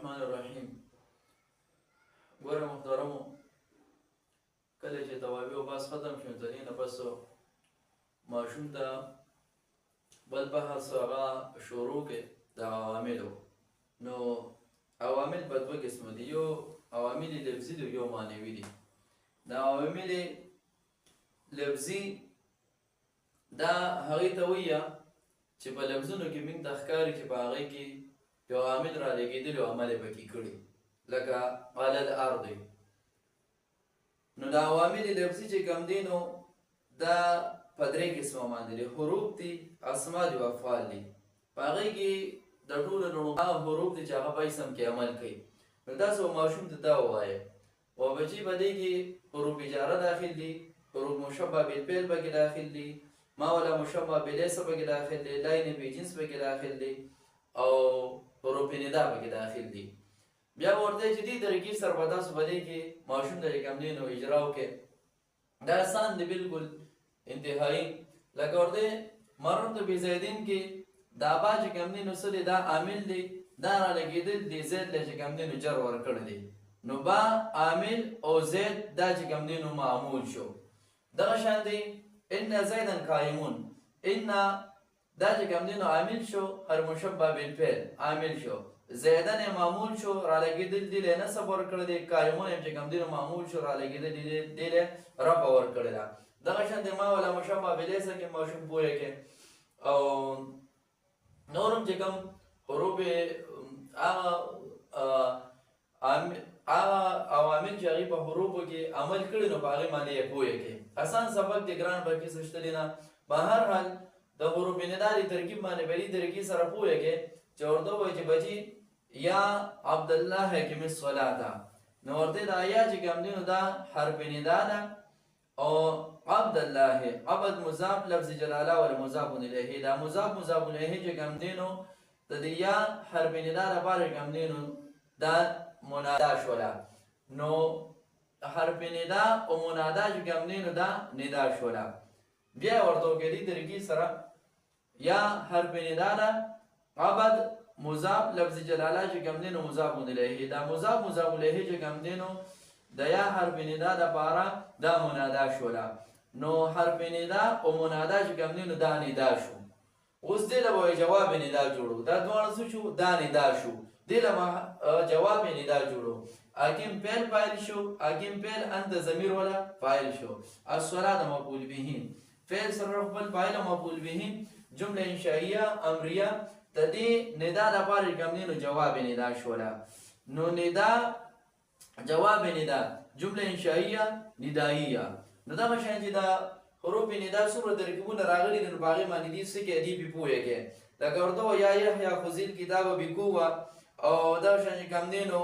الرحمن الرحیم. ګوره محترمو، کله چې توابع او باس ختم شو ترې نه پس ماشوم ته بل بحث هغه شروع کې د عواملو. نو عوامل په دوه قسمه دي، یو عوامل لفظي دي، یو معنوي دي. د عوامل لفظي دا هغې ته وایي چې په لفظونو کې موږ ته ښکاري چې په هغې کې یو عامل را لګېدلی او عمل یې پکې کړي، لکه علی الارض. نو د عوامل لفظي چې کوم دي نو دا په درې قسمه باندې دي. حروف دي، اسما دي او افعال دي. په هغې کې د ټولو نه هغه حروف دي چې هغه په اسم کې عمل کوي. نو تاسو ماشوم ته دا ووایه و بچي په دې کې حروف اجاره داخل دي، حروف مشبه بالفعل پکې داخل دي، ما ولا مشبه بلیس پکې داخل دي، لاین بجنس پکې داخل دي او حروف ندا پکې داخل دي. بیا ورته چې دې طریقې سره به تاسو په دې کې ماشوم ته چې کوم دی نو اجرا وکړئ. دا آسان دی بالکل انتهایی. لکه ورته مررت بزیدین کې دا با چې کوم دی نو څه دی، دا عامل دی، دا را لګېدل دی، زید له چې کوم دی نو جر ورکړی دی، نو با عامل او زید دا چې کوم دی نو معمول شو. دغه شان دی ان زیدن قائمون، ان دا چې کوم دی نو عامل شو، هر مشبه بالفعل عامل شو، زیدن معمول شو را لګېدل دی له نصب ورکړی دی، قائمون چې کوم دی نو معمول شو را لګېدل دی له رفع ورکړی ده. دغه شان دی ما ولا مشبه بلیس کې ماشوم پوهه کې او نورم چې کوم حروف هغه عوامل چې هغې په حروفو کې عمل کړي نو په هغې باندې یې پوهه کې. آسان سبق دی، ګران پکې څه شته دی نه. په هر حال د حروف ندا د ترکیب باندې په دې طریقې سره پوهه کې چې ورته ووایي چې بچي یا عبدالله حکیم الصلاة، نو ورته دا یا چې کوم دی نو دا حرف ندا ده او عبدالله عبد مضاف لفظ جلاله ول مضاف الیه، دا مضاف الیه چې کوم دی نو د دې یا حرف ندا لپاره کوم دی نو دا منادا شوله. نو حرف ندا او منادا چې کوم دی نو دا ندا شوله. بیا ورته کې دې طریقې سره یا حرف ندا ده، عبد مضاف لفظ جلاله چې کوم دی نو مضاف الیه، دا مضاف الیه چې کوم دی نو د یا حرف ندا لپاره دا منادا شوله. نو حرف ندا او منادا چې کوم دی نو دا ندا شو. اوس دې له به جواب ندا جوړو، دا دواړه څه شو، دا ندا شو، دې له جواب ندا جوړو. حاکم فعل فاعل شو، حاکم فعل انت ضمیر ولا فاعل شو، الصلاة مفعول به، فعل سره خپل فاعل او مفعول به، جمله انشائیه امریه د دې ندا لپاره کوم دی نو جواب ندا شوله. نو ندا جواب ندا جمله انشائیه ندائیه. نو دغه شان چې دا حروف ندا څومره ترکیبونه راغلي دي نو په هغې باندې دې څه کې دې پې پوهه کې. لکه ورته یا یحیی خذ الکتاب بقوه، او دغه شان چې کوم دی نو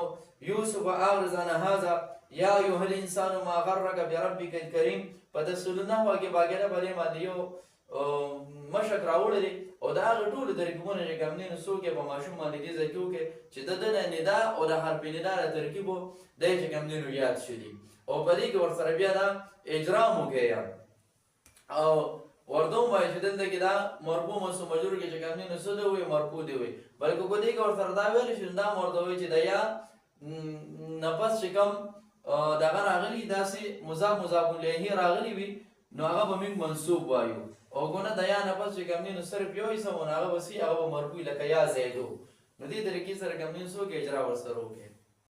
یوسف اعرض عن هذا، یا ایها الانسان ما غرک بربک الکریم. په تفصیل نحوه کې باقاعده په دې باندې یو مشق راوړی دی او د هغه ټولو ترکیبونه چې کوم دی نو څوک یې په ماشوم باندې دې ځای کې وکړي چې د ده د ندا او د حرف ندا د ترکیبو دی چې کوم دی نو یاد شي او په دې کې ورسره بیا دا اجرام وکړي او ورته ووایي چې دلته کې دا مرفوع منصوب مجرور کې چې کوم دی نو څه دی وایي، مرفوع دی وایي، بلکې په دې کې ورسره دا ویلی شي نو دا ورته وایي چې د یا نفس چې کوم دغه راغلي داسې مضاف الیه راغلي وي نو هغه به موږ منصوب وایو، او ګونه د یا نفس چې کوم دی نو صرف یو اسم و نو هغه به هغه به مرفوع لکه یا زیدو. نو دې طریقې سره کوم دی څوک اجرا ورسره وکړي.